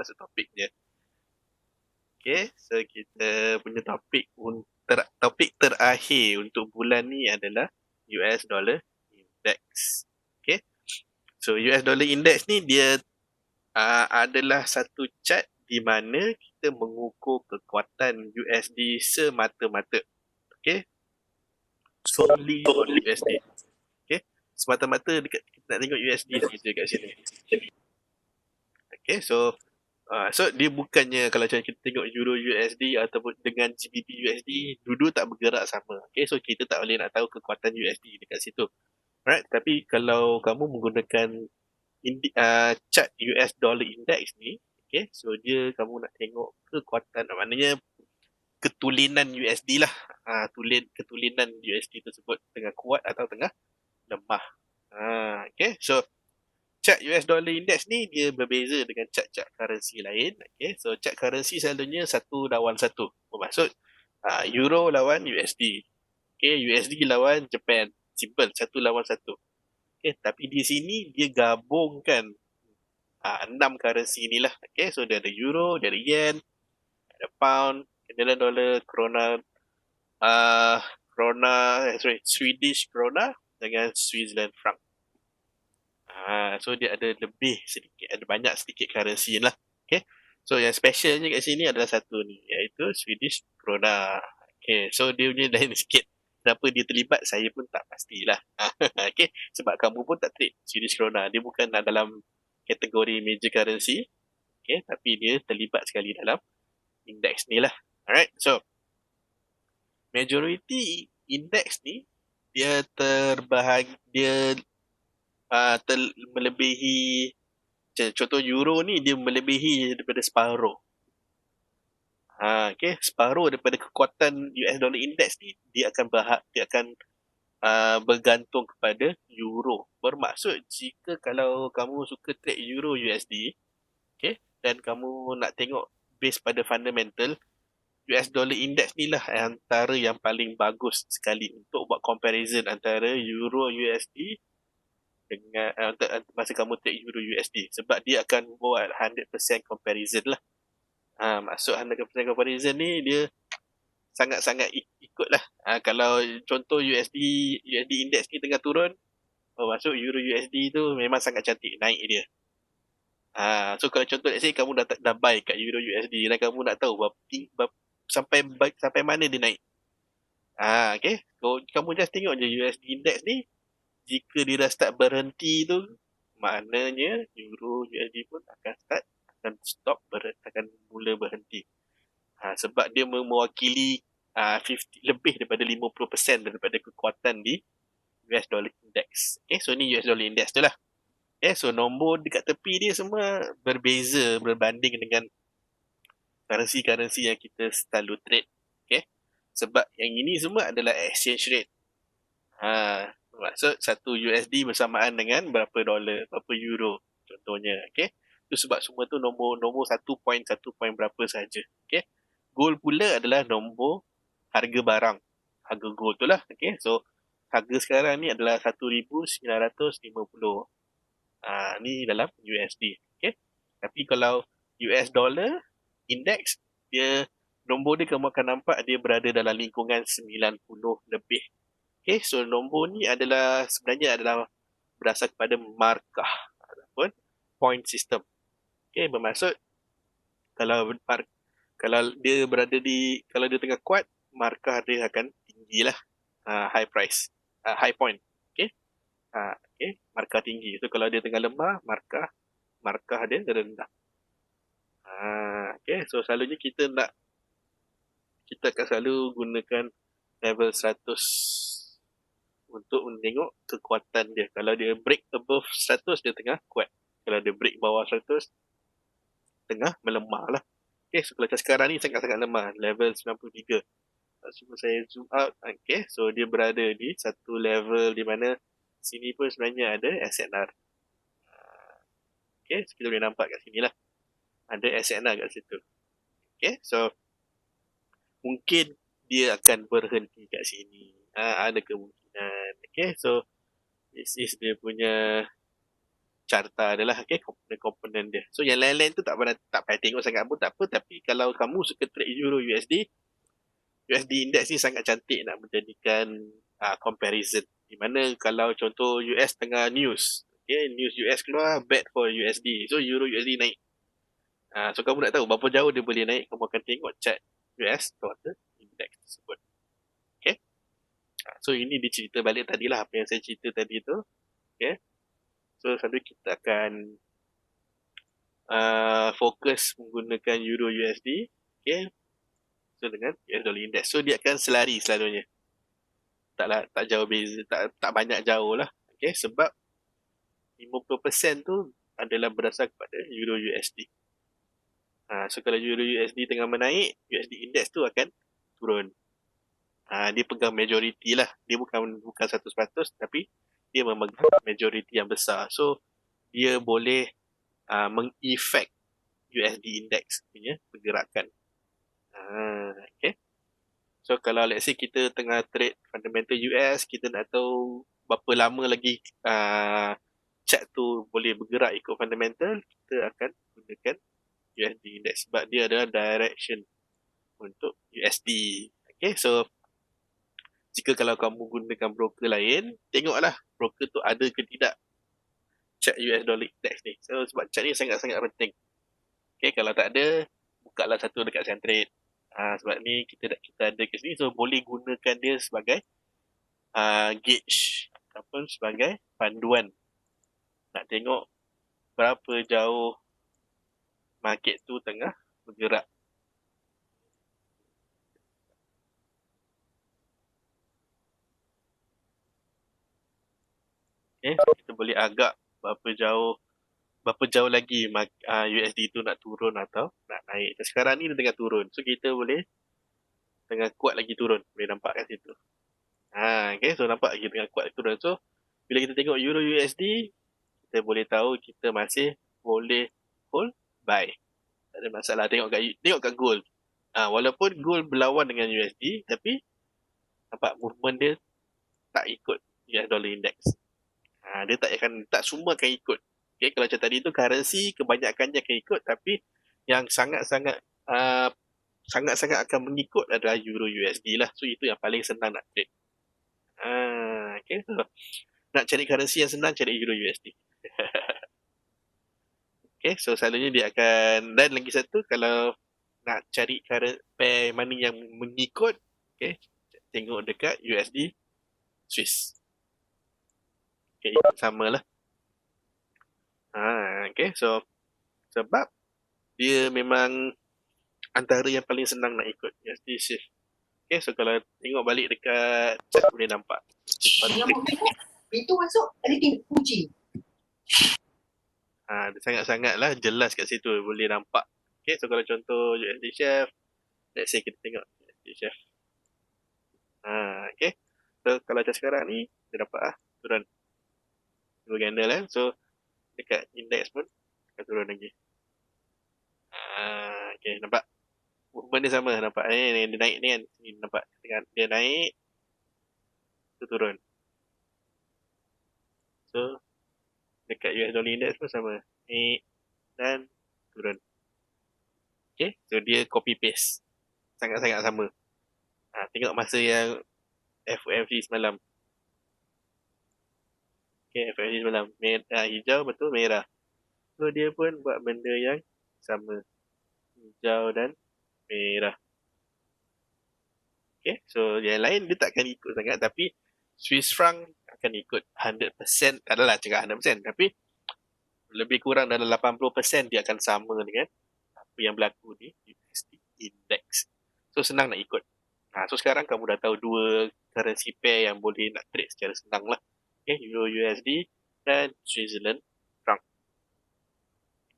masuk topik je. Okay, so kita punya topik terakhir untuk bulan ni adalah US Dollar Index. Okay, so US Dollar Index ni dia adalah satu chart di mana kita mengukur kekuatan USD semata-mata. Okay, solely on USD. Okay, semata-mata dekat kita nak tengok USD saja kat sini. Okay, so dia bukannya kalau macam kita tengok Euro USD ataupun dengan GBP USD, dua-dua tak bergerak sama. Okay, so kita tak boleh nak tahu kekuatan USD dekat situ. Alright, tapi kalau kamu menggunakan chart US Dollar Index ni, okay, so kamu nak tengok kekuatan, maknanya ketulinan USD lah. Ketulinan USD tersebut tengah kuat atau tengah lemah. Okay, so chart US Dollar Index ni dia berbeza dengan chart-chart currency lain. Okay, so chart currency selalunya 1:1. Bermaksud Euro lawan USD. Okay, USD lawan Japan. Simple, 1:1. Okay, tapi di sini dia gabungkan 6 currency ni lah. Okay, so dia ada Euro, dia ada Yen, ada Pound, Canadian Dollar, Swedish Krona dengan Switzerland Franc. So dia ada lebih sedikit, ada banyak sedikit currency lah. Okay, so yang specialnya kat sini adalah satu ni, iaitu Swedish Krona. Okay, so dia punya lain sikit. Kenapa dia terlibat, saya pun tak pastilah. Okay, sebab kamu pun tak trade Swedish Krona. Dia bukan dalam kategori major currency. Okay, tapi dia terlibat sekali dalam index ni lah. Alright, so majority index ni dia melebihi, contoh Euro ni dia melebihi daripada separuh. Okay, separuh daripada kekuatan US Dollar Index ni dia akan bergantung kepada Euro. Bermaksud jika kalau kamu suka trade Euro USD, okay, dan kamu nak tengok base pada fundamental, US Dollar Index ni lah antara yang paling bagus sekali untuk buat comparison antara Euro USD dengan masa kamu trade Euro USD, sebab dia akan buat 100% comparison lah. Maksud 100% comparison ni dia sangat-sangat ikut lah. Kalau contoh USD index ni tengah turun, maksud Euro USD tu memang sangat cantik naik dia. So kalau contoh let's say kamu dah buy kat Euro USD dan kamu nak tahu sampai mana dia naik. Okay, so kamu just tengok je USD index ni. Jika dia dah start berhenti tu, maknanya Euro USD pun akan mula berhenti. Sebab dia mewakili 50, lebih daripada 50% daripada kekuatan di US Dollar Index. Okay, so ni US Dollar Index tu lah. Okay, so nombor dekat tepi dia semua berbeza berbanding dengan currency-currency yang kita selalu trade. Okay, sebab yang ini semua adalah exchange rate. Maksud satu USD bersamaan dengan berapa dolar, berapa euro contohnya. Okay, itu sebab semua tu nombor 1 point berapa saja. Okay, gold pula adalah nombor harga barang, harga gold tu lah. Okay, so harga sekarang ni adalah 1,950. Ni dalam USD. Okay, tapi kalau US dollar index, dia nombor dia kamu akan nampak dia berada dalam lingkungan 90 lebih. Okay, so nombor ni sebenarnya adalah berdasar kepada markah ataupun point system. Okay, bermaksud kalau dia kalau dia tengah kuat, markah dia akan tinggi lah, high price, high point. Okay, okay, markah tinggi. So kalau dia tengah lemah, markah dia rendah. Okay, so selalunya kita akan selalu gunakan level 100 untuk menengok kekuatan dia. Kalau dia break above 100, dia tengah kuat. Kalau dia break bawah 100, tengah melemah lah. Okay, so kalau sekarang ni sangat-sangat lemah, level 93. Cuma saya zoom out. Okay, so dia berada di satu level di mana sini pun sebenarnya ada SNR. Okay, so kita boleh nampak kat sini lah. Ada SNR kat situ. Okay, so mungkin dia akan berhenti kat sini. Ada kemungkinan. Okay, so this is dia punya carta adalah komponen-komponen dia. So yang lain-lain tu tak payah tengok sangat pun tak apa, tapi kalau kamu suka trade Euro USD index ni sangat cantik nak menjadikan comparison. Di mana kalau contoh US tengah news, news US keluar bad for USD. So Euro USD naik. So kamu nak tahu berapa jauh dia boleh naik, kamu akan tengok chart US dollar index tersebut. Okay. So ini dicerita balik tadilah apa yang saya cerita tadi tu. Okay. So selalu kita akan fokus menggunakan Euro USD. Okay. So dengan US dollar index. So dia akan selari selalunya. Tak jauh beza, tak banyak jauh lah. Okay. Sebab 50% tu adalah berdasar kepada Euro USD. So kalau Euro USD tengah menaik, USD index tu akan turun. Dia pegang majority lah. Dia bukan 100%, tapi dia memegang majority yang besar. So dia boleh mengefek USD index punya pergerakan. Okay. So kalau let's say kita tengah trade fundamental US, kita nak tahu berapa lama lagi chart tu boleh bergerak ikut fundamental, kita akan gunakan USD index sebab dia adalah direction untuk USD. Okay, so jika kalau kamu gunakan broker lain, tengoklah broker tu ada ke tidak chart US dollar index ni. So sebab chart ni sangat-sangat penting. Okay, kalau tak ada, bukalah satu dekat Centrade. Sebab ni kita ada kat sini, so boleh gunakan dia sebagai gauge ataupun sebagai panduan. Nak tengok berapa jauh market tu tengah bergerak. Okay, kita boleh agak berapa jauh lagi USD tu nak turun atau nak naik. Sekarang ni dia tengah turun. So kita boleh tengah kuat lagi turun. Boleh nampak kat situ. Okay, so nampak lagi tengah kuat turun. So bila kita tengok Euro USD, kita boleh tahu kita masih boleh hold buy. Tak ada masalah. Tengok kat gold. Walaupun gold berlawan dengan USD, tapi nampak movement dia tak ikut US dollar index. Dia tak semua akan ikut. Okay, kalau macam tadi tu currency kebanyakannya akan ikut, tapi yang sangat-sangat akan mengikut adalah Euro USD lah. So itu yang paling senang nak trade. Okay, so nak cari currency yang senang, cari Euro USD. Okay, so selalunya dia akan, dan lagi satu kalau nak cari pair money yang mengikut, okay, tengok dekat USD Swiss. Okay, sama lah. Okay, so sebab dia memang antara yang paling senang nak ikut USD Swiss. Okay, so kalau tengok balik dekat chat boleh nampak. Pintu masuk ada kucing. Dia sangat-sangat lah jelas kat situ, boleh nampak. Okay, so kalau contoh USD Chef, let's say kita tengok USD Chef. Okay, so kalau macam sekarang ni, dia dapat turun. Dua candle kan, so dekat index pun akan turun lagi. Okay, nampak? Movement dia sama, nampak? Dia naik ni kan, nampak? Dia naik, tu turun. So, dekat US dollar index pun sama. Naik dan turun. Okay, so dia copy paste. Sangat-sangat sama. Tengok masa yang FOMC semalam. Okay, FOMC semalam. Hijau betul merah. So dia pun buat benda yang sama. Hijau dan merah. Okay, so yang lain dia takkan ikut sangat, tapi Swiss franc akan ikut 100%. Adalah cakap 100%, tapi lebih kurang dalam 80% dia akan sama dengan apa yang berlaku di USD index. So senang nak ikut. So sekarang kamu dah tahu dua currency pair yang boleh nak trade secara senang lah. Okay, Euro USD dan Switzerland franc.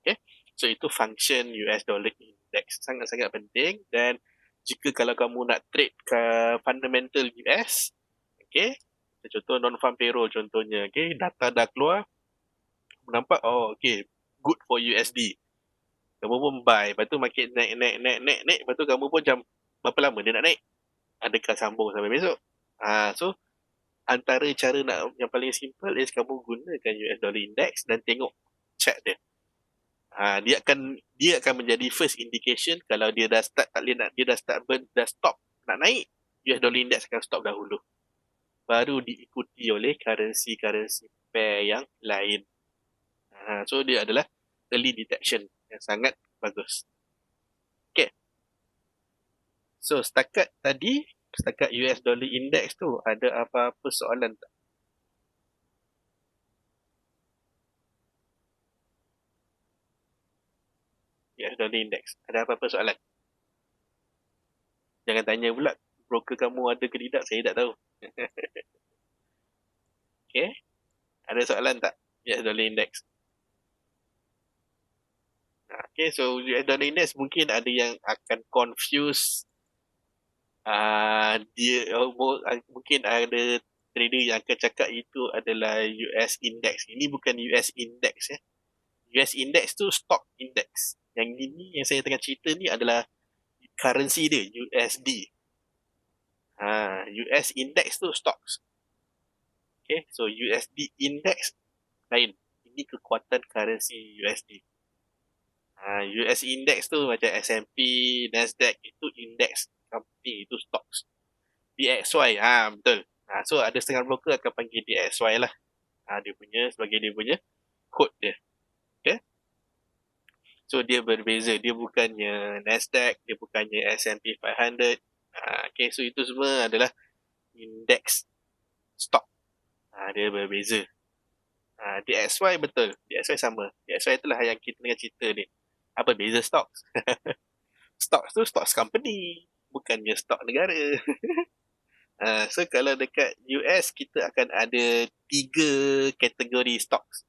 Okay, so itu function US dollar index. Sangat-sangat penting, dan jika kalau kamu nak trade ke fundamental US, okay, contoh non-farm payroll contohnya, okay, data dah keluar, kamu nampak, okay, good for USD. Kamu pun buy, lepas tu market naik, lepas tu kamu pun macam, berapa lama dia nak naik? Adakah sambung sampai besok? So, antara cara nak yang paling simple is kamu gunakan US dollar index dan tengok chart dia. Dia akan menjadi first indication kalau dia dah start tak boleh nak, dia dah start dah stop nak naik, US dollar index akan stop dahulu. Baru diikuti oleh currency pair yang lain. So dia adalah early detection yang sangat bagus. Okay. So setakat US dollar index tu ada apa-apa soalan tak? US dollar index. Ada apa-apa soalan? Jangan tanya pula broker kamu ada ke tidak, saya tak tahu. Okay. Ada soalan tak? US dollar index. Okay, so US dollar index mungkin ada yang akan confuse. Mungkin ada trader yang akan cakap itu adalah US index. Ini bukan US index ya. US index tu stock index. Yang ini yang saya tengah cerita ni adalah currency dia, USD. US index tu stocks. Okay, so USD index lain. Ini kekuatan currency USD. US index tu macam S&P, Nasdaq itu index company, itu stocks. DXY, betul. So ada setengah broker akan panggil DXY lah. Dia punya sebagai dia punya code dia. Okay. So dia berbeza, dia bukannya Nasdaq, dia bukannya S&P 500. Okay, so itu semua adalah index stock. Dia berbeza. DXY betul, DXY sama. DXY itulah yang kita tengah cerita ni. Apa beza stocks? Stocks tu stocks company, bukannya stock negara. So kalau dekat US kita akan ada 3 kategori stocks.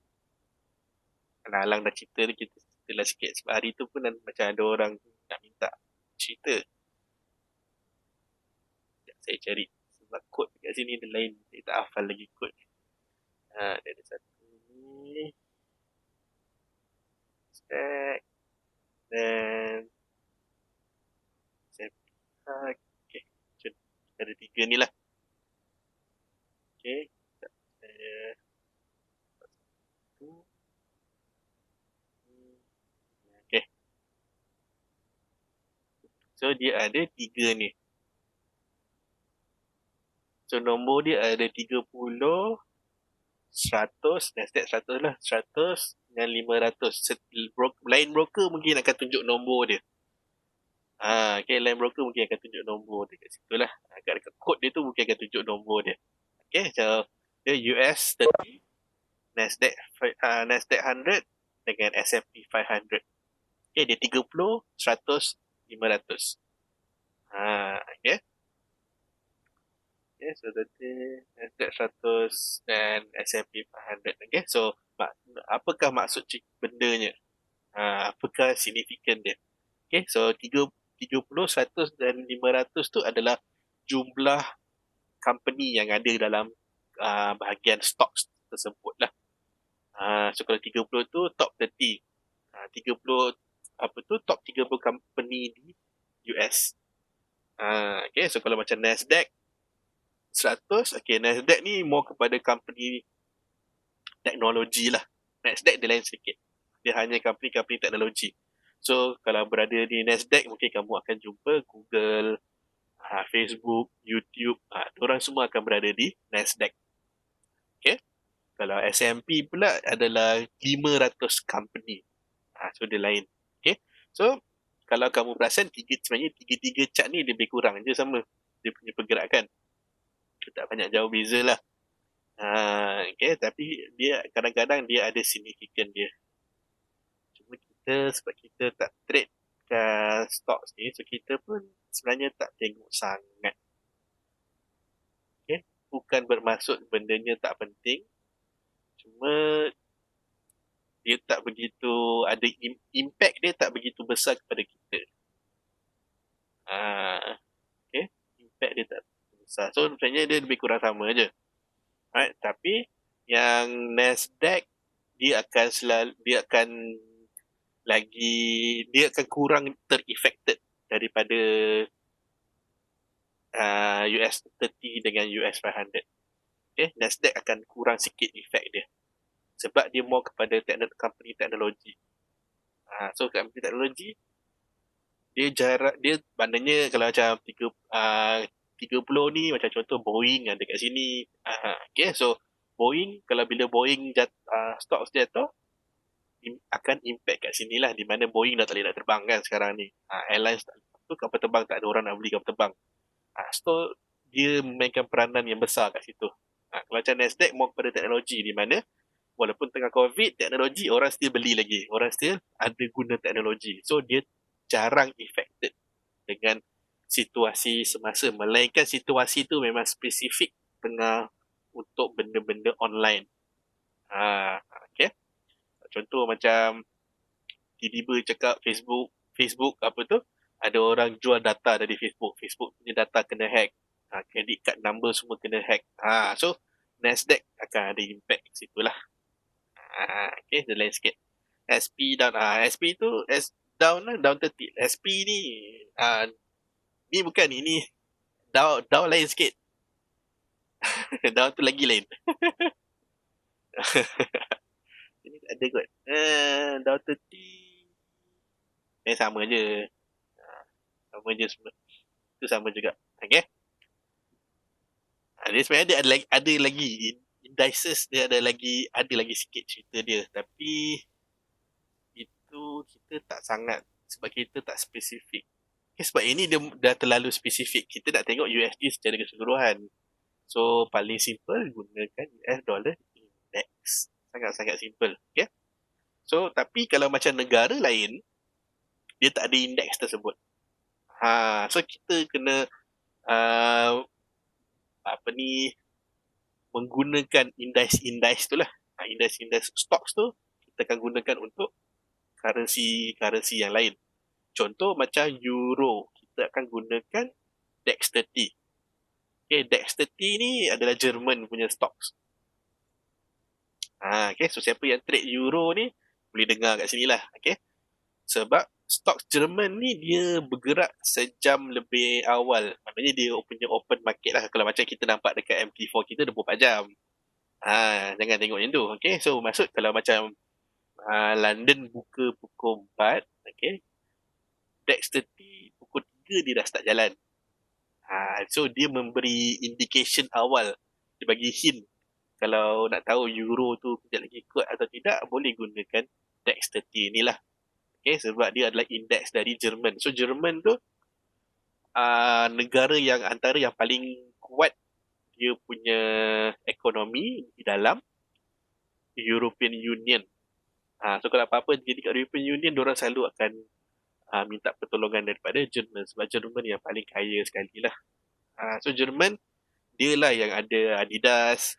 Alang dah cerita ni, kita ceritalah sikit. Sebab hari tu pun macam ada orang nak minta cerita. Saya cari sebab kod dekat sini dia lain. Saya tak hafal lagi kod. Dia ada satu ni. Stack. Dan okay. Kita ada 3 ni lah. Okay. Okay. So dia ada 3 ni. So nombor dia ada 30, 100, Nasdaq 100 lah, 100 dan 500. Lain broker mungkin akan tunjuk nombor dia. Okay, lain broker mungkin akan tunjuk nombor dia kat situ lah. Kat kod dia tu mungkin akan tunjuk nombor dia. Okay, so dia US 30, Nasdaq 100 dengan S&P 500. Okay, dia 30, 100, 500. Okay. Okay, so tadi Nasdaq 100 dan S&P 500. Okay, so apakah maksud bendanya? Apakah signifikan dia? Okay, so 30, 100 dan 500 tu adalah jumlah company yang ada dalam bahagian stocks tersebut lah. So kalau 30 tu top 30. 30 top 30 company di US. Okay, so kalau macam Nasdaq 100, okay, Nasdaq ni more kepada company teknologi lah. Nasdaq dia lain sedikit. Dia hanya company teknologi. So kalau berada di Nasdaq, mungkin kamu akan jumpa Google, Facebook, YouTube. Diorang semua akan berada di Nasdaq. Okay. Kalau S&P pula adalah 500 company. So dia lain. Okay. So kalau kamu perasan, sebenarnya tiga-tiga chart ni lebih kurang je sama. Dia punya pergerakan. Tak banyak jauh beza lah. Okay, tapi dia kadang-kadang dia ada signifikan dia. Cuma kita sebab kita tak trade stocks ni, so kita pun sebenarnya tak tengok sangat. Okay, bukan bermaksud bendanya tak penting. Cuma dia tak begitu ada impact, dia tak begitu besar kepada kita. Okay, impact dia tak besar. So sebenarnya dia lebih kurang sama je. Right, tapi yang Nasdaq dia akan kurang ter-affected daripada US 30 dengan US 500. Okay, Nasdaq akan kurang sikit efek dia. Sebab dia more kepada company teknologi. So company teknologi, dia maknanya kalau macam 30 ni, macam contoh Boeing ada kat sini. Okay, so Boeing, kalau bila Boeing stocks jatuh, akan impact kat sini lah, di mana Boeing dah tak boleh nak terbang kan sekarang ni. Airlines tu kapal terbang tak ada orang nak beli kapal terbang. So dia memainkan peranan yang besar kat situ. Kalau macam Nasdaq more kepada teknologi, di mana walaupun tengah COVID, teknologi orang still beli lagi. Orang still ada guna teknologi. So dia jarang affected dengan situasi semasa. Melainkan situasi tu memang spesifik tengah untuk benda-benda online. Okay. Contoh macam tiba-tiba cakap Facebook apa tu, ada orang jual data dari Facebook punya data kena hack, credit card number semua kena hack. So Nasdaq akan ada impact situ lah. Okay, the lain sikit. SP down. SP tu down lah, down 30. SP ni ni bukan, ini down lain sikit. Down tu lagi lain. Ini tak ada kot. Down 30. Sama je. Sama je semua. Itu sama juga. Okay. Dia sebenarnya ada lagi indices, dia ada lagi sikit cerita dia, tapi itu kita tak sangat, sebab kita tak spesifik. Okay, sebab ini dia dah terlalu spesifik. Kita nak tengok USD secara keseluruhan. So paling simple gunakan US dollar index. Sangat-sangat simple. Okay. So tapi kalau macam negara lain, dia tak ada indeks tersebut. So kita kena menggunakan indeks tu lah. Indeks stocks tu kita akan gunakan untuk currency yang lain. Contoh macam euro, kita akan gunakan DAX 30. Okay, DAX 30 ni adalah Jerman punya stocks. Okay, so siapa yang trade euro ni boleh dengar kat sini lah. Okay, sebab stocks Jerman ni dia bergerak sejam lebih awal. Maknanya dia punya open market lah. Kalau macam kita nampak dekat MT4 kita 24 jam. Jangan tengok macam tu. Okay, so maksud kalau macam London buka pukul 4, okay, DAX 30 pukul 3 dia dah start jalan. So dia memberi indication awal. Dia bagi hint. Kalau nak tahu euro tu kejap lagi kuat atau tidak, boleh gunakan DAX 30 ni lah. Okay, sebab dia adalah indeks dari Jerman. So Jerman tu negara yang antara yang paling kuat dia punya ekonomi di dalam European Union. So kalau apa-apa jadi kat European Union, diorang selalu akan minta pertolongan daripada Jerman, sebab Jerman yang paling kaya sekali lah. So Jerman, dia lah yang ada Adidas,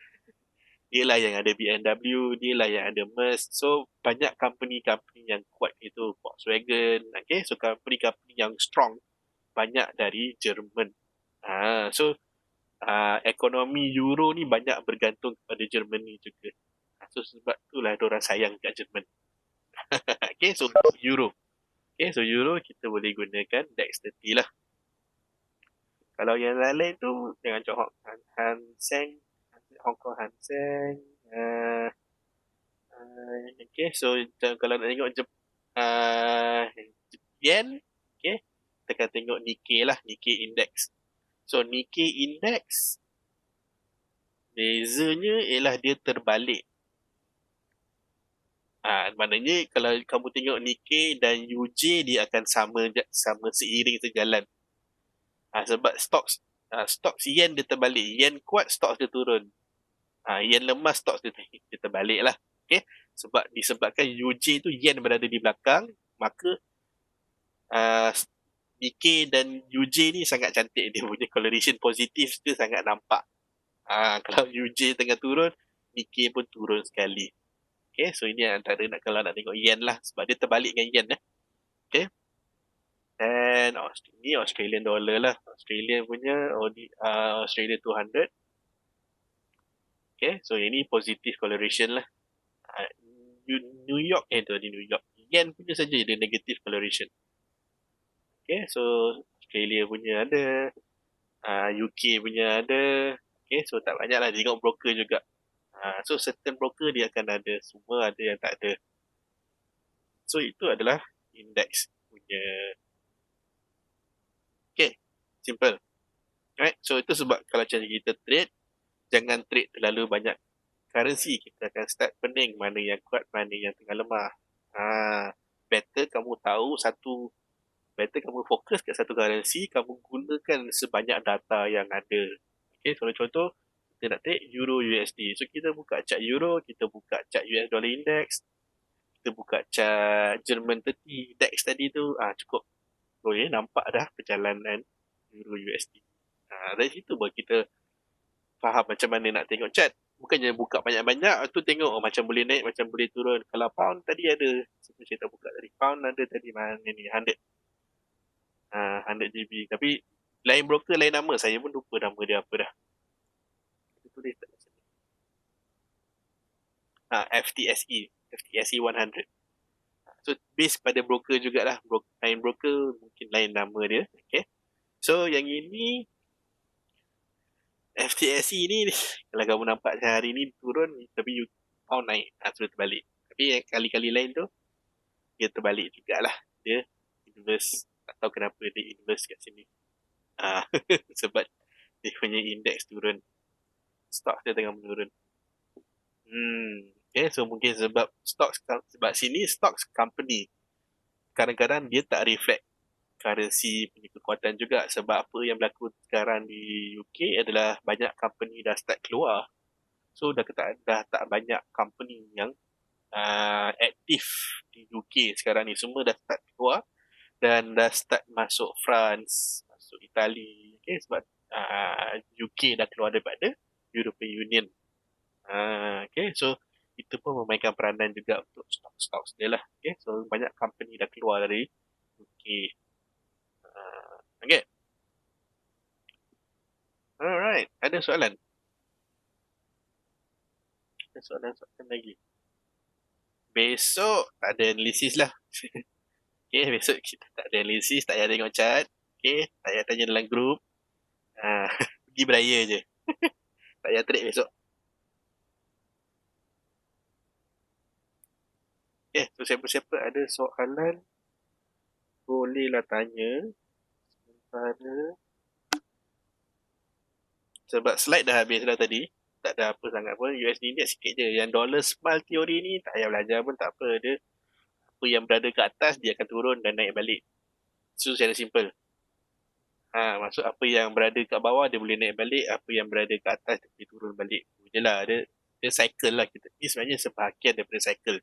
dia lah yang ada BMW, dia lah yang ada Mercedes. So banyak company-company yang kuat itu, Volkswagen. Okay, so company-company yang strong banyak dari Jerman. So ekonomi euro ni banyak bergantung kepada Germany juga. So sebab itulah diorang sayang kat Jerman. Okay, so euro. Okay, so euro kita boleh gunakan DAX 30 lah. Kalau yang lain tu jangan cakap Hang Seng, Hong Kong Hang Seng. Okay, so kalau nak tengok yen, okay, kita akan tengok Nikkei lah, Nikkei Index. So Nikkei Index, bezanya ialah dia terbalik. Maknanya kalau kamu tengok Nikkei dan UJ, dia akan sama seiring sejalan. Sebab stocks yen dia terbalik. Yen kuat, stocks dia turun. Yen lemah, stocks dia terbalik lah. Okay? Sebab disebabkan UJ tu yen berada di belakang, maka Nikkei dan UJ ni sangat cantik. Dia punya correlation positif dia sangat nampak. Kalau UJ tengah turun, Nikkei pun turun sekali. Okay, so ini antara kalau nak tengok yen lah, sebab dia terbalik dengan yen. Okay. And ini Australian dollar lah. Australian punya Australia 200. Okay, so ini positive correlation lah. New York New York. Yen punya saja dia negative correlation. Okay, so Australia punya ada, UK punya ada. Okay, so tak banyak lah. Tengok broker juga. So certain broker dia akan ada, semua ada yang tak ada. So itu adalah index punya. Okay, simple. Right, so itu sebab kalau macam kita trade, jangan trade terlalu banyak currency. Kita akan start pening mana yang kuat, mana yang tengah lemah. Better kamu tahu satu, better kamu fokus kat satu currency, kamu gunakan sebanyak data yang ada. Okay, contoh kita nak trade Euro USD. So kita buka chart Euro, kita buka chart US Dollar Index, kita buka chart German 30 DAX tadi tu, cukup. Boleh nampak dah perjalanan Euro USD. Dari situ baru kita faham macam mana nak tengok chart. Bukannya buka banyak-banyak, tu tengok macam boleh naik, macam boleh turun. Kalau pound tadi ada, seperti saya tak buka tadi, pound ada tadi mana ni, 100. 100 GB. Tapi lain broker, lain nama. Saya pun lupa nama dia apa dah. Kita tulis tak macam ni. FTSE. FTSE 100. So, base pada broker jugalah. Lain broker, mungkin lain nama dia. Okay. So, yang ini, FTSE ni, kalau kamu nampak hari ni turun, tapi pound naik. Terus terbalik. Tapi yang kali-kali lain tu, dia terbalik jugalah. Dia inverse. Tak tahu kenapa dia inverse kat sini. Sebab dia punya indeks turun. Stok dia tengah menurun. Okay, so mungkin sebab sebab sini stocks company. Kadang-kadang dia tak reflect currency punya kekuatan juga. Sebab apa yang berlaku sekarang di UK adalah banyak company dah start keluar. So dah tak banyak company yang aktif di UK sekarang ni. Semua dah start keluar dan dah start masuk France, masuk Itali. Okay, sebab UK dah keluar daripada European Union. Okay, so itu pun memainkan peranan juga untuk stok-stok dia lah. Okay, so banyak company dah keluar dari UK. Okay. Alright, ada soalan? Ada soalan lagi? Besok tak ada analisis lah. Okay, besok kita tak ada analisis, tak payah tengok chart. Okay, tak payah tanya dalam group. Pergi beraya je. Tak payah trade besok. Okay, so siapa-siapa ada soalan, bolehlah tanya. Sementara sebab slide dah habis dah tadi, tak ada apa sangat pun. USD index sikit je. Yang dollar smile teori ni tak payah belajar pun tak apa. Dia apa yang berada ke atas dia akan turun dan naik balik. So secara simple. Maksud apa yang berada kat bawah dia boleh naik balik, apa yang berada ke atas dia boleh turun balik. Itu je lah. Dia cycle lah kita. Ini sebenarnya sebahagian daripada cycle.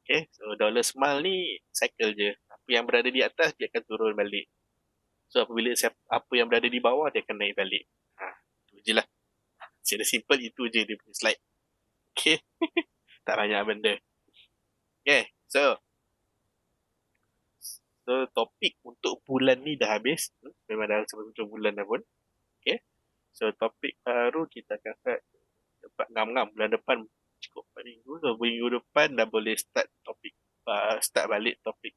Okay, so dollar smile ni cycle je. Apa yang berada di atas dia akan turun balik. So apabila apa yang berada di bawah dia akan naik balik. Itu je lah. Secara simple itu je dia punya slide. Okay. Tak banyak benda. Okay. So topik untuk bulan ni dah habis. Memang dah sebelum bulan dah pun. Okay. So topik baru kita akan start dapat ngam-ngam. Bulan depan cukup 4 minggu. So minggu depan dah boleh start topik. Start balik topik.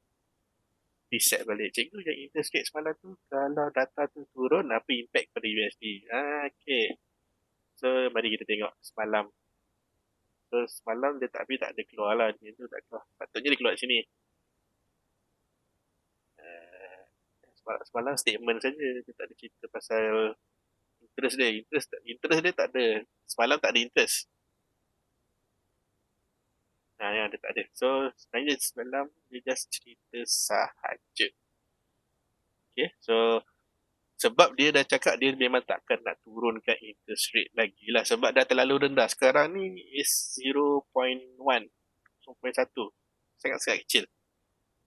Reset balik. Cikgu yang interest rate semalam tu, kalau data tu turun, apa impact pada USD? Okay. So mari kita tengok semalam. So semalam dia tak ada keluar lah. Dia tu tak keluar. Patutnya dia keluar sini. Semalam statement saja. Dia tak ada cerita pasal interest dia. Interest dia tak ada. Semalam tak ada interest. Yang dia tak ada. So sebenarnya semalam dia just cerita sahaja. Okay. So sebab dia dah cakap dia memang takkan nak turunkan interest rate lagi lah. Sebab dah terlalu rendah. Sekarang ni is 0.1. 0.1. Sangat-sangat kecil.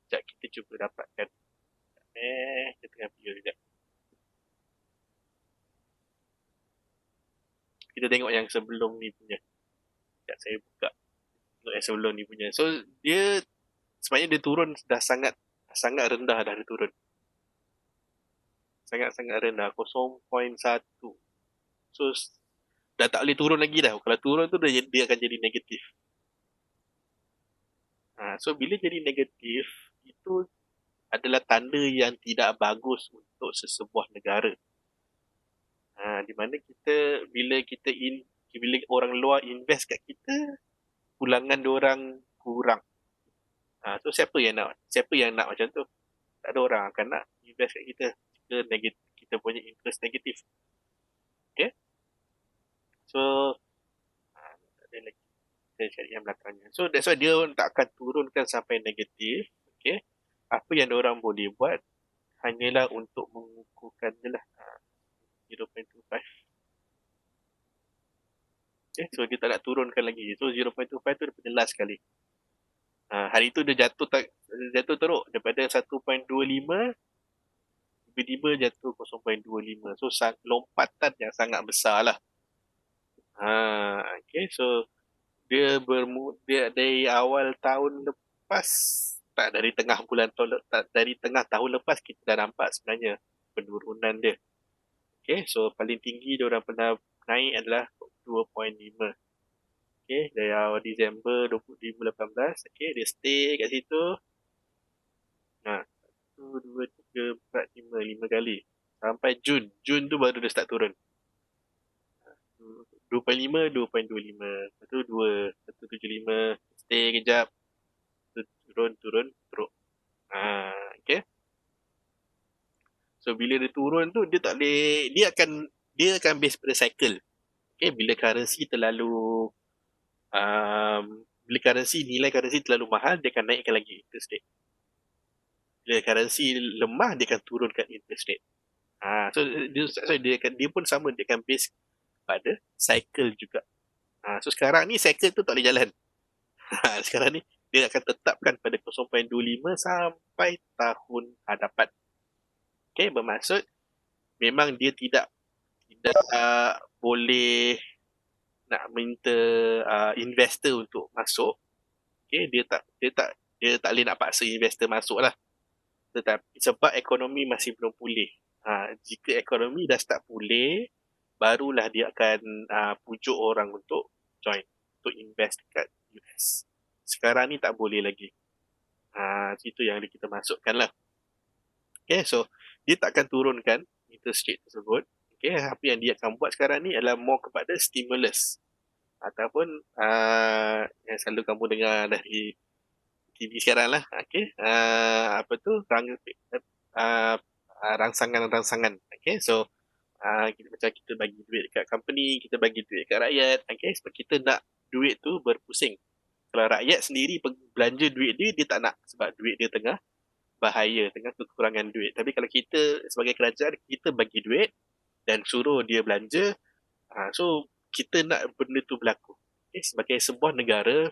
Sekejap kita cuba dapatkan. Kita tengah video sekejap. Kita tengok yang sebelum ni punya. Sekejap saya buka. Tengok yang sebelum ni punya. So dia sebenarnya dia turun dah sangat rendah dah dia turun. Sangat-sangat rendah. 0.1. So dah tak boleh turun lagi dah. Kalau turun tu dia akan jadi negatif. So bila jadi negatif, itu adalah tanda yang tidak bagus untuk sesebuah negara. Di mana bila orang luar invest kat kita, pulangan diorang kurang. So siapa yang nak macam tu? Tak ada orang akan nak invest kat kita jika kita punya interest negatif. Okay? So tak ada lagi, kita cari yang belakangnya. So that's why dia tak akan turunkan sampai negatif. Okay? Apa yang diorang boleh buat hanyalah untuk mengukurkan je lah 0.25. Okay? So dia tak nak turunkan lagi. So 0.25 tu daripada last kali. Hari tu dia jatuh teruk daripada 1.25, tiba-tiba jatuh 0.25. So lompatan yang sangat besar lah. Okay, so dia dari awal tahun lepas, dari tengah tahun lepas kita dah nampak sebenarnya penurunan dia. Okay, so paling tinggi dia orang pernah naik adalah 2.5. Okay, dari awal Disember 2018, okay, dia stay kat situ. 1, 2, 3, 4, 5 kali. Sampai Jun tu baru dia start turun. 2.5, 2.25. Lepas tu 2, 1.75. Stay kejap. Turun, teruk. Okay. So bila dia turun tu, dia tak boleh, dia akan base pada cycle. Okay, bila currency terlalu nilai currency terlalu mahal, dia akan naikkan lagi interest rate. Bila currency lemah, dia akan turunkan interest rate. So dia pun sama, dia akan base pada cycle juga. So sekarang ni cycle tu tak boleh jalan. Sekarang ni dia akan tetapkan pada 0.25 sampai tahun hadapan. Okay, bermaksud memang dia tidak boleh nak minta investor untuk masuk. Okay, dia tak boleh nak paksa investor masuk lah. Tetapi sebab ekonomi masih belum pulih. Jika ekonomi dah start pulih, barulah dia akan pujuk orang untuk join, untuk invest dekat US. Sekarang ni tak boleh lagi. Itu yang kita masukkan lah. Okay, so dia tak akan turunkan interest rate tersebut. Okay, apa yang dia akan buat sekarang ni adalah more kepada stimulus. Ataupun yang selalu kamu dengar dari TV sekarang lah. Okay, rangsangan-rangsangan. Okay, so macam kita bagi duit dekat company, kita bagi duit dekat rakyat. Okay, sebab kita nak duit tu berpusing. Kalau rakyat sendiri belanja duit dia tak nak, sebab duit dia tengah bahaya, tengah kekurangan duit. Tapi kalau kita sebagai kerajaan, kita bagi duit dan suruh dia belanja, so kita nak benda tu berlaku. Okay, sebagai sebuah negara,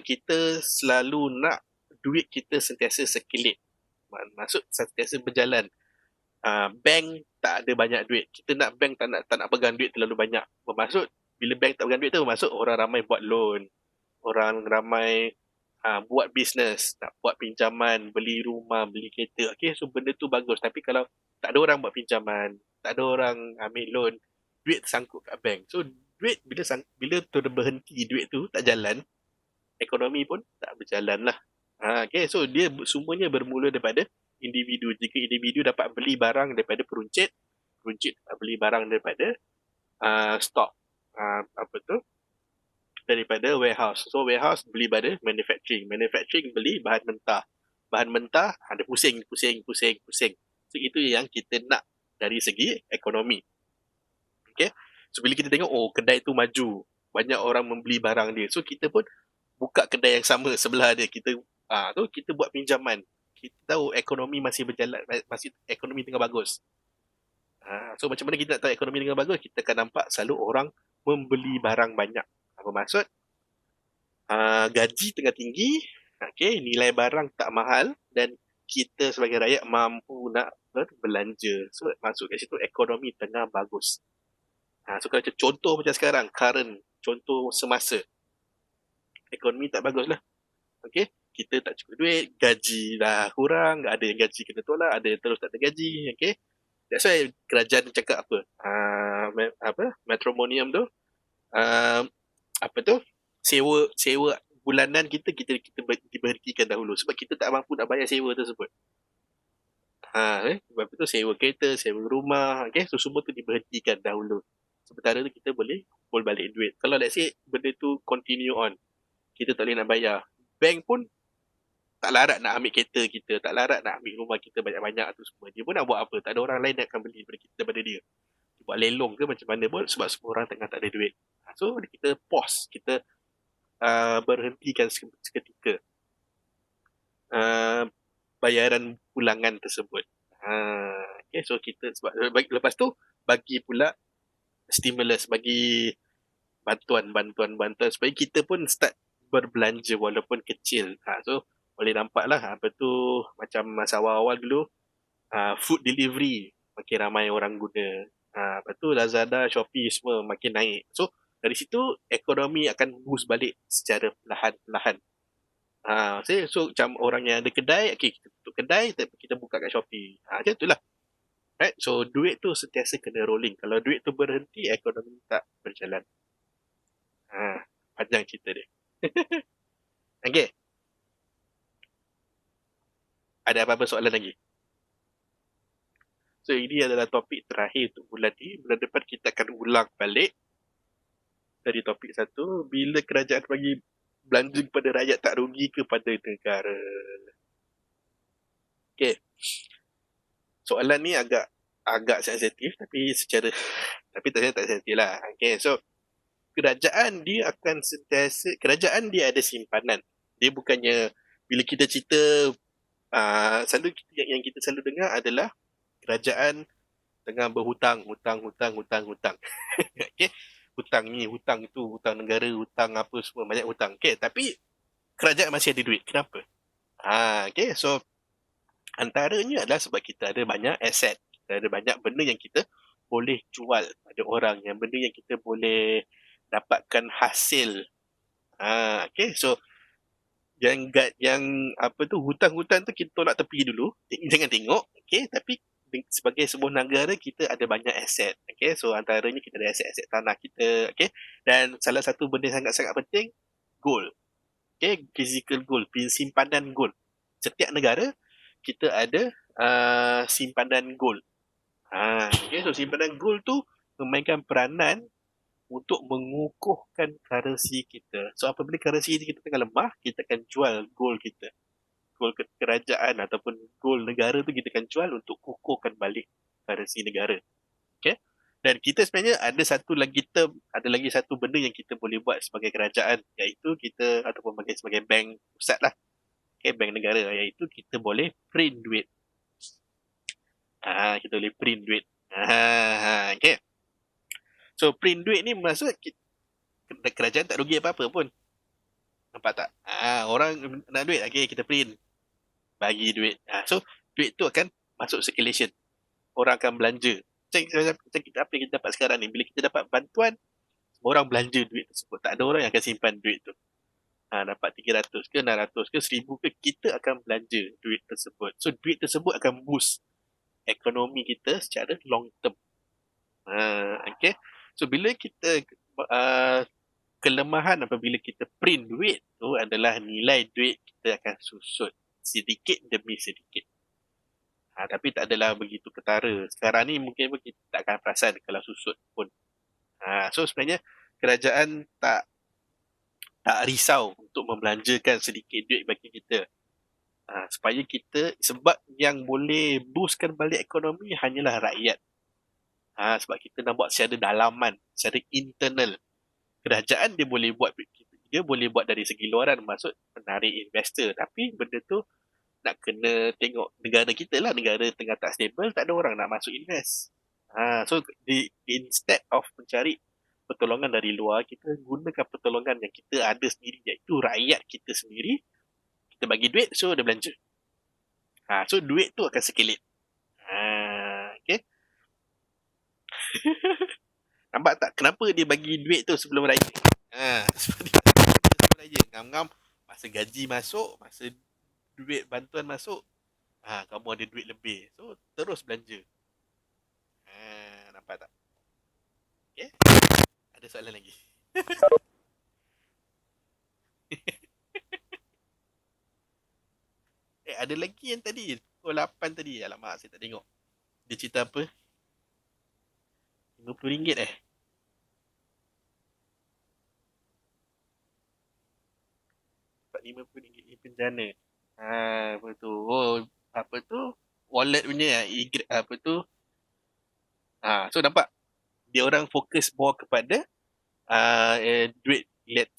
kita selalu nak duit kita sentiasa sekilit. Maksud sentiasa berjalan. Bank tak ada banyak duit. Kita nak bank tak nak pegang duit terlalu banyak. Bermaksud bila bank tak pegang duit tu, bermaksud orang ramai buat loan. Orang ramai buat bisnes, nak buat pinjaman, beli rumah, beli kereta. Okay, so benda tu bagus. Tapi kalau tak ada orang buat pinjaman, tak ada orang ambil loan, duit tersangkut kat bank. So duit bila berhenti duit tu tak jalan, ekonomi pun tak berjalan lah. Okay, so dia semuanya bermula daripada individu. Jika individu dapat beli barang daripada peruncit dapat beli barang daripada stok, daripada warehouse. So warehouse beli pada manufacturing beli bahan mentah ada pusing. So itu yang kita nak dari segi ekonomi. Okay, so bila kita tengok kedai tu maju, banyak orang membeli barang dia, so kita pun buka kedai yang sama sebelah dia. Kita buat pinjaman. Kita tahu ekonomi masih berjalan, masih ekonomi tengah bagus. So macam mana kita nak tahu ekonomi tengah bagus? Kita akan nampak selalu orang membeli barang banyak. Apa maksud? Gaji tengah tinggi, okay, nilai barang tak mahal dan kita sebagai rakyat mampu nak berbelanja. So masuk kat situ ekonomi tengah bagus. So kalau contoh macam sekarang, contoh semasa, ekonomi tak bagus lah. Okay, kita tak cukup duit, gaji dah kurang, ada yang gaji kena tolak, ada yang terus tak ada gaji. Okay, that's why kerajaan cakap matrimonium tu, sewa bulanan kita diberhentikan dahulu sebab kita tak mampu nak bayar sewa tersebut. Sebab itu sewa kereta, sewa rumah, so semua tu diberhentikan dahulu. Sementara tu kita boleh kumpul balik duit. Kalau let's say benda tu continue on, kita tak boleh nak bayar. Bank pun tak larat nak ambil kereta kita, tak larat nak ambil rumah kita banyak-banyak tu semua. Dia pun nak buat apa? Tak ada orang lain yang akan beli daripada dia. Dia buat lelong ke macam mana pun sebab semua orang tengah tak ada duit. So kita pause, kita berhentikan seketika bayaran pulangan tersebut. So kita sebab lepas tu bagi pula stimulus, bagi bantuan supaya kita pun start berbelanja walaupun kecil. So boleh nampak lah apa tu macam masa awal-awal dulu food delivery makin ramai orang guna. Lepas tu Lazada, Shopee semua makin naik. So dari situ ekonomi akan boost balik secara perlahan-lahan. So macam orang yang ada kedai, okay, kita tutup kedai, kita buka kat Shopee. Macam itulah. Right? So duit tu sentiasa kena rolling. Kalau duit tu berhenti, ekonomi tak berjalan. Panjang cerita dia. Okay. Ada apa-apa soalan lagi? So ini adalah topik terakhir untuk bulan ni. Bulan depan kita akan ulang balik dari topik satu. Bila kerajaan bagi belanja kepada rakyat tak rugi kepada negara. Okay. Soalan ni agak sensitif tapi tak sensitif lah. Okay, so kerajaan dia akan sentiasa, kerajaan dia ada simpanan. Dia bukannya bila kita cerita selalu yang kita selalu dengar adalah kerajaan tengah berhutang. Okay, hutang ni, hutang itu, hutang negara, hutang apa semua, banyak hutang. Okay, tapi kerajaan masih ada duit. Kenapa? Okay, so antaranya adalah sebab kita ada banyak aset. Kita ada banyak benda yang kita boleh jual pada orang, yang benda yang kita boleh dapatkan hasil. Okay, so yang apa tu hutang-hutang tu kita tolak tepi dulu. Jangan tengok. Okay, tapi sebagai sebuah negara kita ada banyak aset. Okay, so antaranya kita ada aset-aset tanah kita. Okay, dan salah satu benda sangat-sangat penting, gold. Okay, physical gold, simpanan gold. Setiap negara kita ada simpanan gold. Okay, so simpanan gold tu memainkan peranan untuk mengukuhkan currency kita. So apabila currency kita tengah lemah, kita akan jual gold kita. Gold kerajaan ataupun gold negara tu kita akan jual untuk kukuhkan balik currency negara. Okay? Dan kita sebenarnya ada lagi satu benda yang kita boleh buat sebagai kerajaan, iaitu kita ataupun sebagai bank pusat lah. Okay, bank negara, iaitu kita boleh print duit. Kita boleh print duit. Okay. So print duit ni maksud kerajaan tak rugi apa-apa pun. Nampak tak? Orang nak duit, okay, kita print. Bagi duit. So duit tu akan masuk circulation. Orang akan belanja. Macam kita, apa yang kita dapat sekarang ni, bila kita dapat bantuan, semua orang belanja duit tersebut. Tak ada orang yang akan simpan duit tu. Dapat 300 ke 600 ke 1000 ke, kita akan belanja duit tersebut. So duit tersebut akan boost ekonomi kita secara long term. Okay. So bila kita kelemahan apabila kita print duit tu adalah nilai duit kita akan susut sedikit demi sedikit. Tapi tak adalah begitu ketara. Sekarang ni mungkin kita tak akan perasan kalau susut pun. So sebenarnya kerajaan tak risau untuk membelanjakan sedikit duit bagi kita. Supaya kita, sebab yang boleh boostkan balik ekonomi hanyalah rakyat. Sebab kita nak buat secara dalaman, secara internal. Kerajaan dia boleh buat dari segi luaran, maksud menarik investor. Tapi benda tu nak kena tengok negara kita lah. Negara tengah tak stable, tak ada orang nak masuk invest. So instead of mencari pertolongan dari luar, kita gunakan pertolongan yang kita ada sendiri, iaitu rakyat kita sendiri. Kita bagi duit, so dia belanja. So duit tu akan sekelit. Okay. Nampak tak kenapa dia bagi duit tu sebelum raya? Sebab dia sebelum raya. Ngam-ngam masa gaji masuk, masa duit bantuan masuk, kamu ada duit lebih. So terus belanja. Nampak tak? Okay. Ada soalan lagi? Ada lagi yang tadi pukul 8 tadi. Alamak, saya tak tengok. Dia cerita apa? RM50 RM45 ni penjana. Apa tu? Oh, apa tu? Wallet punya apa tu? So nampak dia orang fokus more kepada duit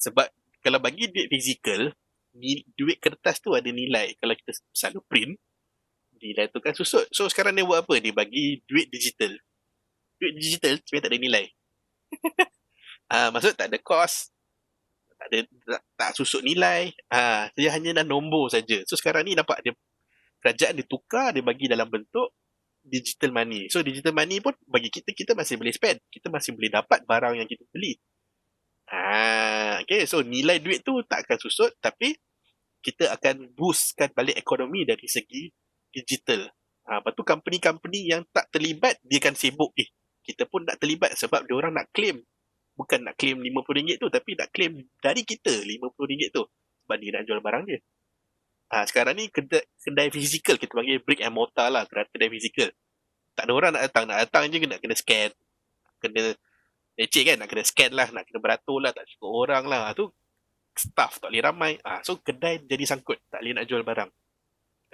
sebab kalau bagi duit fizikal, duit kertas tu ada nilai. Kalau kita selalu print, nilai tu kan susut. So sekarang dia buat apa? Dia bagi duit digital. Duit digital sebenarnya tak ada nilai. Maksud tak ada cost, tak ada tak susut nilai. Dia hanya dah nombor saja. So sekarang ni nampak dia kerajaan dia tukar, dia bagi dalam bentuk digital money. So digital money pun bagi kita masih boleh spend. Kita masih boleh dapat barang yang kita beli. Okay, so nilai duit tu tak akan susut, tapi kita akan boostkan balik ekonomi dari segi digital. Lepas tu company-company yang tak terlibat, dia akan sibuk. Kita pun nak terlibat sebab dia orang nak claim. Bukan nak claim RM50 tu, tapi nak claim dari kita RM50 tu. Sebab dia nak jual barang dia. Sekarang ni kedai fizikal, kita panggil brick and mortar lah, kedai fizikal. Tak ada orang nak datang je kena scan. Kena leceh kan, nak kena scan lah, nak kena beratur lah, tak cukup orang lah. Tu staff tak boleh ramai. So kedai jadi sangkut, tak boleh nak jual barang.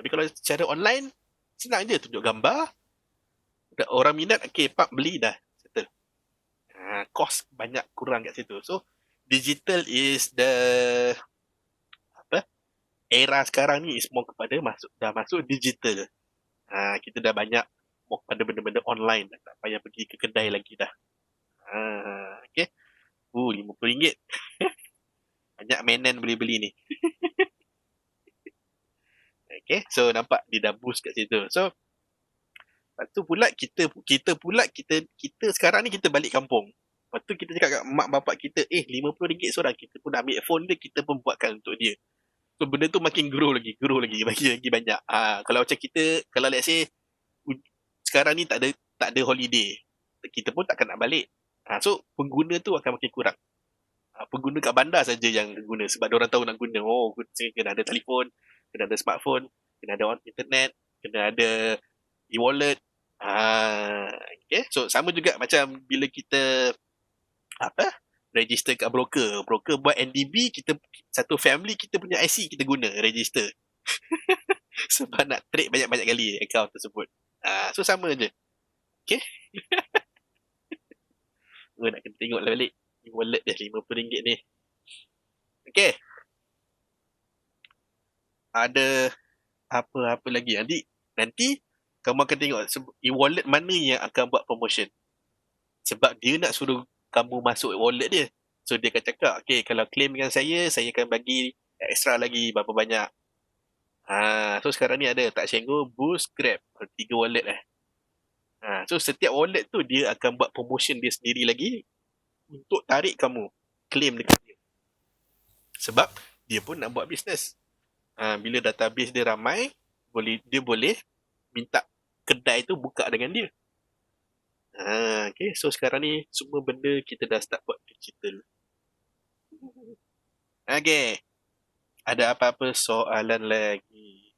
Tapi kalau secara online, senang je tunjuk gambar, orang minat, okay, pak beli dah, settle. Cost banyak kurang kat situ. So digital is the era sekarang ni is more kepada dah masuk digital. Kita dah banyak more pada benda-benda online, tak payah pergi ke kedai lagi dah. Okay. RM50. Banyak mainan boleh beli ni. Okay, so nampak dia dah boost kat situ. So lepas tu pula kita sekarang ni kita balik kampung. Lepas tu kita cakap kat mak bapak kita, RM50 seorang, kita pun ambil phone dia, kita pun buatkan untuk dia. So benda tu makin grow lagi, bagi lagi banyak. Kalau macam kita, kalau let's say sekarang ni tak ada holiday, kita pun takkan nak balik. So pengguna tu akan makin kurang. Pengguna kat bandar saja yang guna sebab orang tahu nak guna. Kena ada telefon, kena ada smartphone, kena ada internet, kena ada e-wallet. Okay. So sama juga macam bila kita register kat broker buat NDB, kita satu family kita punya IC kita guna register. Sebab nak trade banyak-banyak kali account tersebut. So sama je. Okay. Nak kena tengok lah balik e-wallet dia RM50 ni. Okay. Ada apa-apa lagi nanti kamu akan tengok e-wallet mana yang akan buat promotion. Sebab dia nak suruh kamu masuk wallet dia. So dia akan cakap, okay, kalau claim dengan saya akan bagi extra lagi berapa banyak. So sekarang ni ada tak Senggo, Boost, Grab, 3 wallet So setiap wallet tu dia akan buat promotion dia sendiri lagi untuk tarik kamu claim dekat dia. Sebab dia pun nak buat bisnes. Bila database dia ramai, dia boleh minta kedai tu buka dengan dia. Okay, so sekarang ni semua benda kita dah start buat digital. Okay, ada apa-apa soalan lagi?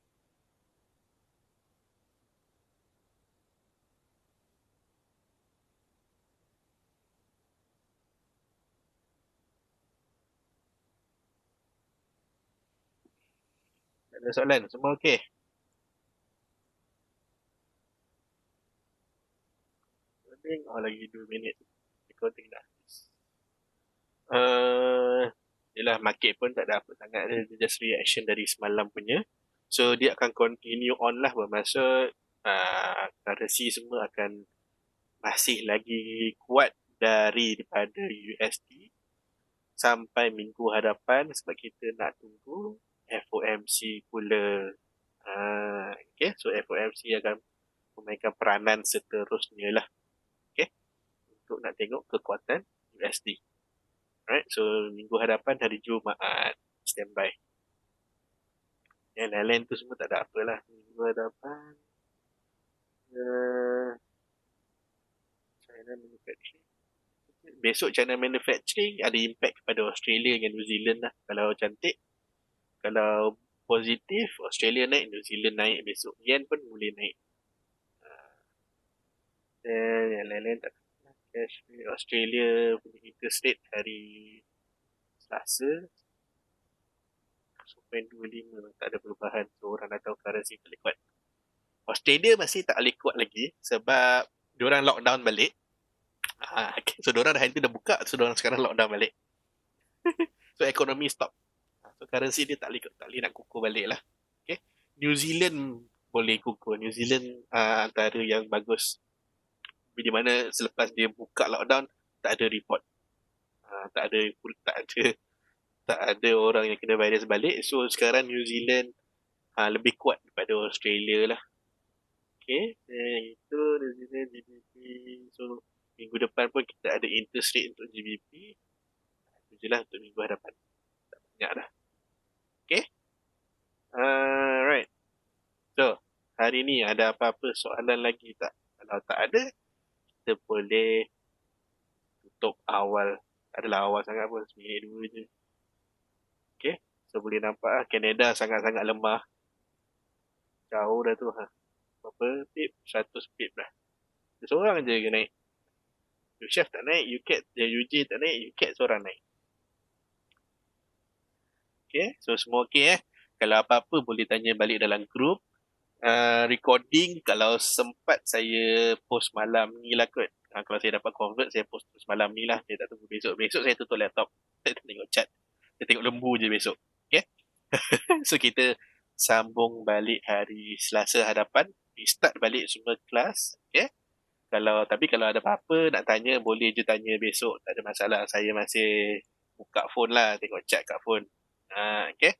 Ada soalan? Semua okey? Lagi 2 minit. Recording dah. Yelah, market pun tak ada apa sangat. Dia just reaction dari semalam punya. So, dia akan continue on lah. Bermaksud currency semua akan masih lagi kuat daripada USD sampai minggu hadapan sebab kita nak tunggu FOMC pula. Okay, so FOMC akan memainkan peranan seterusnya lah. Okay, untuk nak tengok kekuatan USD. Alright, so minggu hadapan hari Jumaat, standby. Yang lain-lain tu semua tak ada apa lah. Minggu hadapan China Manufacturing. Besok China Manufacturing ada impact kepada Australia dengan New Zealand lah. Kalau cantik, kalau positif, Australia naik, New Zealand naik besok. Yen pun boleh naik. Dan yang lain-lain tak kena. Australia punya interest rate hari Selasa 0.25, tak ada perubahan. So orang dah tahu currency tak boleh kuat. Australia masih tak boleh kuat lagi sebab diorang lockdown balik. Okay. So diorang dah hari tu dah buka, so diorang sekarang lockdown balik. So ekonomi stop. So currency dia tak boleh nak kukuh balik lah. Okay. New Zealand boleh kukuh. New Zealand antara yang bagus. Di mana selepas dia buka lockdown, tak ada report. Tak ada orang yang kena virus balik. So sekarang New Zealand lebih kuat daripada Australia lah. Okay. Itu New Zealand GBP. So minggu depan pun kita ada interest rate untuk GBP. Itu je lah untuk minggu hadapan. Tak banyak dah. Okay. Alright. So hari ni ada apa-apa soalan lagi tak? Kalau tak ada, kita boleh tutup awal. Adalah awal sangat pun, seminit dua je. Okay. So boleh nampak Canada sangat-sangat lemah. Jauh dah tu. Berapa pip? 100 pip dah. Dia seorang je yang naik. UCHEF tak naik, UJ tak naik, UCAT seorang naik. Okay, so semua okay Kalau apa-apa boleh tanya balik dalam group. Recording kalau sempat saya post malam ni lah kot. Kalau saya dapat convert, saya post malam ni lah. Saya tak tunggu besok. Besok saya tutup laptop. Saya tengok chat. Saya tengok lembu je besok. Okay. So kita sambung balik hari Selasa hadapan. We start balik semua kelas. Okay. Tapi kalau ada apa-apa nak tanya, boleh je tanya besok. Tak ada masalah. Saya masih buka phone lah. Tengok chat kat phone. Okay.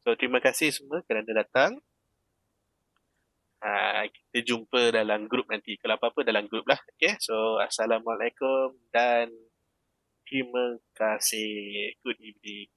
So terima kasih semua kerana datang. Kita jumpa dalam grup nanti. Kalau apa-apa dalam grup lah. Okay. So Assalamualaikum dan terima kasih. Good evening.